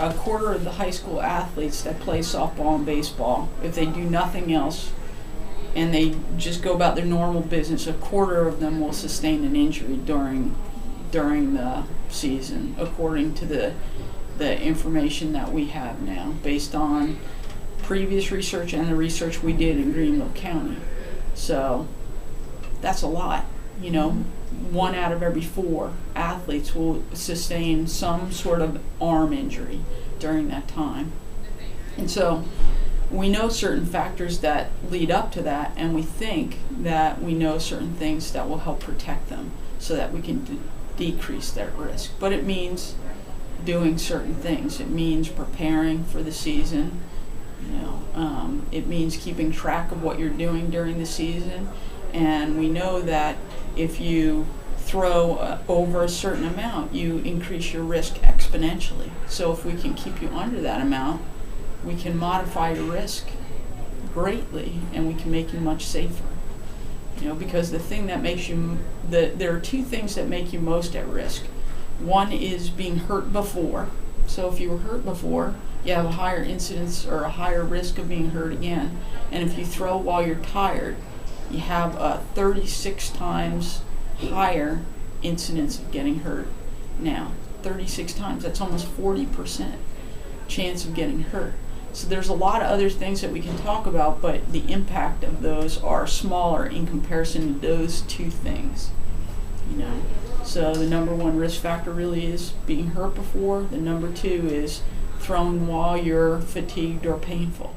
a quarter of the high school athletes that play softball and baseball, if they do nothing else and they just go about their normal business, a quarter of them will sustain an injury during the season, according to the information that we have now, based on previous research and the research we did in Greenville County. So that's a lot. 1 out of every 4 athletes will sustain some sort of arm injury during that time. And so we know certain factors that lead up to that, and we think that we know certain things that will help protect them so that we can decrease that risk. But it means doing certain things. It means preparing for the season. It means keeping track of what you're doing during the season. And we know that if you throw over a certain amount, you increase your risk exponentially. So if we can keep you under that amount, we can modify your risk greatly, and we can make you much safer. Because the thing that makes you, there are 2 things that make you most at risk. One is being hurt before. So if you were hurt before, you have a higher incidence or a higher risk of being hurt again. And if you throw while you're tired, you have a 36 times higher incidence of getting hurt now. 36 times, that's almost 40% chance of getting hurt. So there's a lot of other things that we can talk about, but the impact of those are smaller in comparison to those 2 things. So the number 1 risk factor really is being hurt before. The number 2 is throwing while you're fatigued or painful.